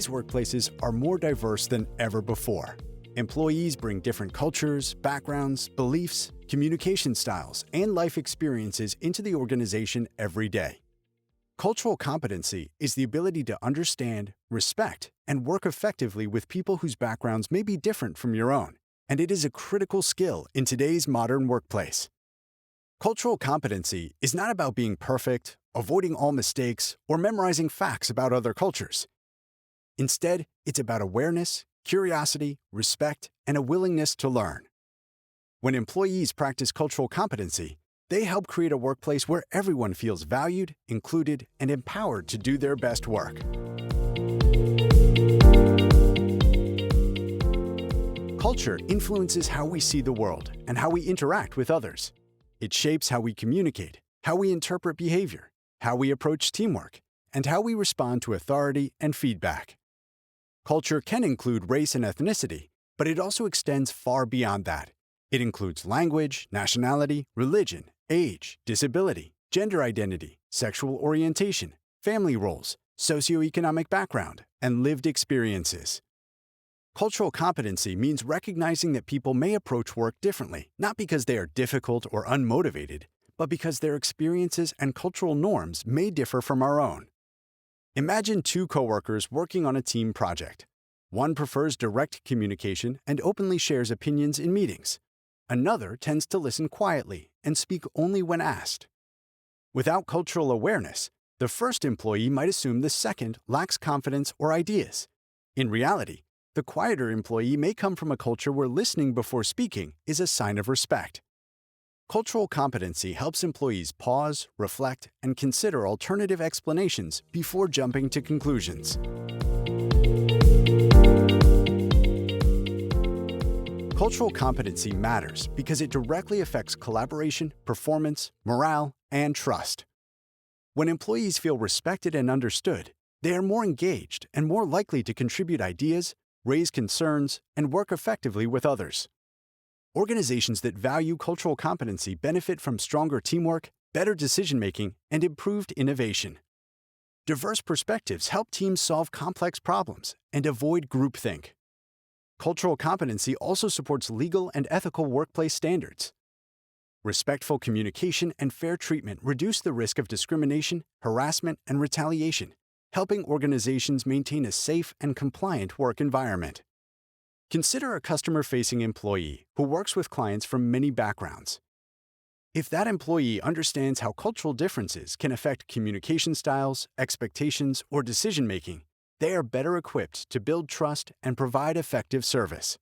workplaces are more diverse than ever before. Employees bring different cultures, backgrounds, beliefs, communication styles, and life experiences into the organization every day. Cultural competency is the ability to understand, respect, and work effectively with people whose backgrounds may be different from your own, and it is a critical skill in today's modern workplace. Cultural competency is not about being perfect, avoiding all mistakes, or memorizing facts about other cultures. Instead, it's about awareness, curiosity, respect, and a willingness to learn. When employees practice cultural competency, they help create a workplace where everyone feels valued, included, and empowered to do their best work. Culture influences how we see the world and how we interact with others. It shapes how we communicate, how we interpret behavior, how we approach teamwork, and how we respond to authority and feedback. Culture can include race and ethnicity, but it also extends far beyond that. It includes language, nationality, religion, age, disability, gender identity, sexual orientation, family roles, socioeconomic background, and lived experiences. Cultural competency means recognizing that people may approach work differently, not because they are difficult or unmotivated, but because their experiences and cultural norms may differ from our own. Imagine two coworkers working on a team project. One prefers direct communication and openly shares opinions in meetings. Another tends to listen quietly and speak only when asked. Without cultural awareness, the first employee might assume the second lacks confidence or ideas. In reality, the quieter employee may come from a culture where listening before speaking is a sign of respect. Cultural competency helps employees pause, reflect, and consider alternative explanations before jumping to conclusions. Cultural competency matters because it directly affects collaboration, performance, morale, and trust. When employees feel respected and understood, they are more engaged and more likely to contribute ideas, raise concerns, and work effectively with others. Organizations that value cultural competency benefit from stronger teamwork, better decision-making, and improved innovation. Diverse perspectives help teams solve complex problems and avoid groupthink. Cultural competency also supports legal and ethical workplace standards. Respectful communication and fair treatment reduce the risk of discrimination, harassment, and retaliation, helping organizations maintain a safe and compliant work environment. Consider a customer-facing employee who works with clients from many backgrounds. If that employee understands how cultural differences can affect communication styles, expectations, or decision-making, they are better equipped to build trust and provide effective service.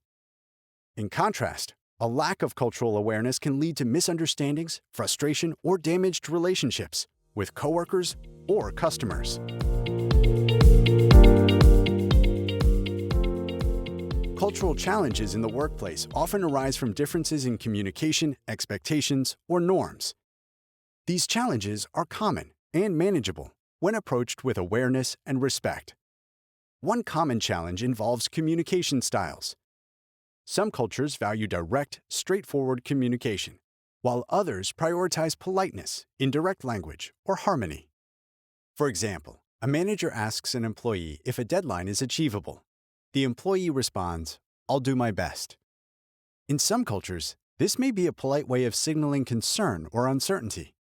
In contrast, a lack of cultural awareness can lead to misunderstandings, frustration, or damaged relationships with coworkers or customers. Cultural challenges in the workplace often arise from differences in communication, expectations, or norms. These challenges are common and manageable when approached with awareness and respect. One common challenge involves communication styles. Some cultures value direct, straightforward communication, while others prioritize politeness, indirect language, or harmony. For example, a manager asks an employee if a deadline is achievable. The employee responds, "I'll do my best." In some cultures, this may be a polite way of signaling concern or uncertainty.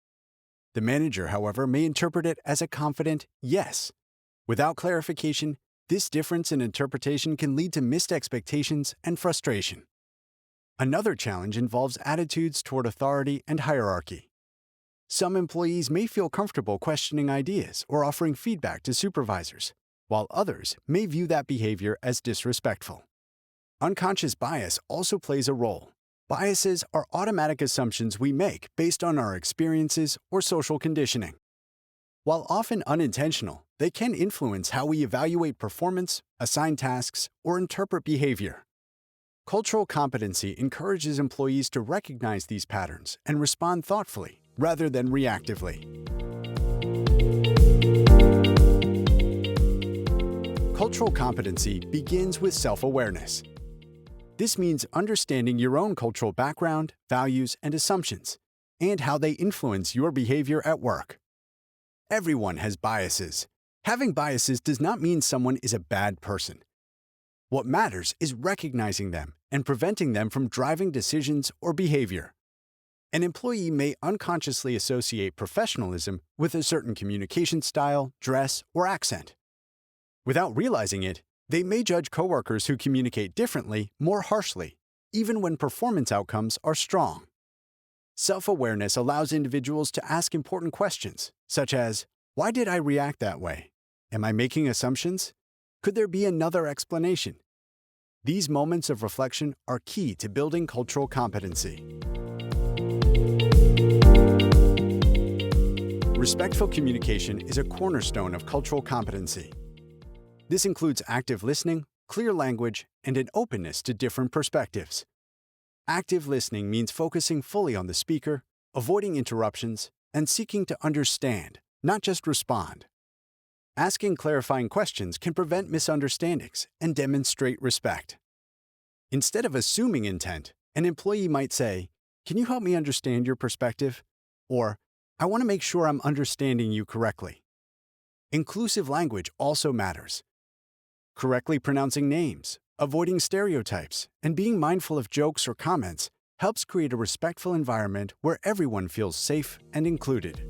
The manager, however, may interpret it as a confident yes. Without clarification, this difference in interpretation can lead to missed expectations and frustration. Another challenge involves attitudes toward authority and hierarchy. Some employees may feel comfortable questioning ideas or offering feedback to supervisors, while others may view that behavior as disrespectful. Unconscious bias also plays a role. Biases are automatic assumptions we make based on our experiences or social conditioning. While often unintentional, they can influence how we evaluate performance, assign tasks, or interpret behavior. Cultural competency encourages employees to recognize these patterns and respond thoughtfully rather than reactively. Cultural competency begins with self-awareness. This means understanding your own cultural background, values, and assumptions, and how they influence your behavior at work. Everyone has biases. Having biases does not mean someone is a bad person. What matters is recognizing them and preventing them from driving decisions or behavior. An employee may unconsciously associate professionalism with a certain communication style, dress, or accent. Without realizing it, they may judge coworkers who communicate differently more harshly, even when performance outcomes are strong. Self-awareness allows individuals to ask important questions, such as, why did I react that way? Am I making assumptions? Could there be another explanation? These moments of reflection are key to building cultural competency. Respectful communication is a cornerstone of cultural competency. This includes active listening, clear language, and an openness to different perspectives. Active listening means focusing fully on the speaker, avoiding interruptions, and seeking to understand, not just respond. Asking clarifying questions can prevent misunderstandings and demonstrate respect. Instead of assuming intent, an employee might say, "Can you help me understand your perspective?" Or, "I want to make sure I'm understanding you correctly." Inclusive language also matters. Correctly pronouncing names, avoiding stereotypes, and being mindful of jokes or comments helps create a respectful environment where everyone feels safe and included.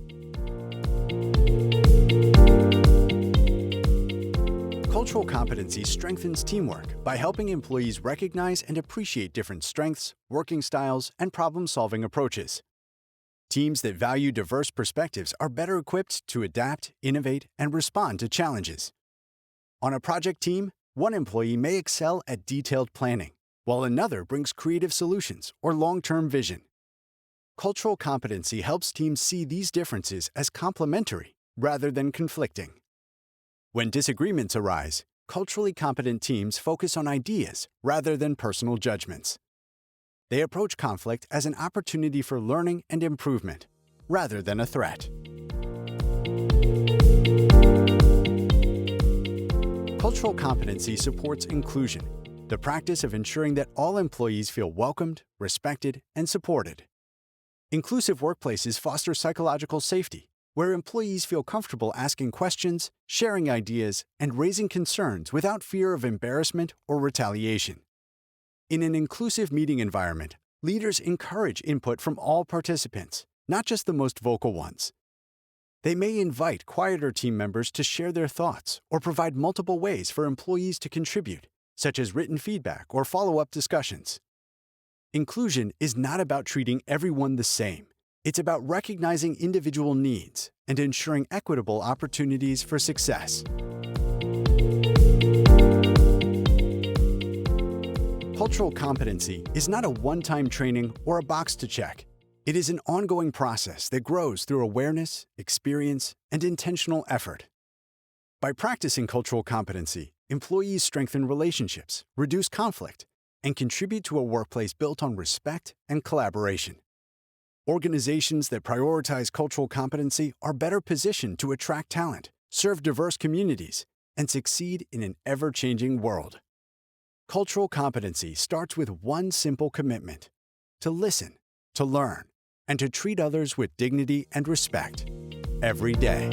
Cultural competency strengthens teamwork by helping employees recognize and appreciate different strengths, working styles, and problem-solving approaches. Teams that value diverse perspectives are better equipped to adapt, innovate, and respond to challenges. On a project team, one employee may excel at detailed planning, while another brings creative solutions or long-term vision. Cultural competency helps teams see these differences as complementary rather than conflicting. When disagreements arise, culturally competent teams focus on ideas rather than personal judgments. They approach conflict as an opportunity for learning and improvement, rather than a threat. Cultural competency supports inclusion, the practice of ensuring that all employees feel welcomed, respected, and supported. Inclusive workplaces foster psychological safety, where employees feel comfortable asking questions, sharing ideas, and raising concerns without fear of embarrassment or retaliation. In an inclusive meeting environment, leaders encourage input from all participants, not just the most vocal ones. They may invite quieter team members to share their thoughts or provide multiple ways for employees to contribute, such as written feedback or follow-up discussions. Inclusion is not about treating everyone the same. It's about recognizing individual needs and ensuring equitable opportunities for success. Cultural competency is not a one-time training or a box to check. It is an ongoing process that grows through awareness, experience, and intentional effort. By practicing cultural competency, employees strengthen relationships, reduce conflict, and contribute to a workplace built on respect and collaboration. Organizations that prioritize cultural competency are better positioned to attract talent, serve diverse communities, and succeed in an ever-changing world. Cultural competency starts with one simple commitment: to listen, to learn, and to treat others with dignity and respect every day.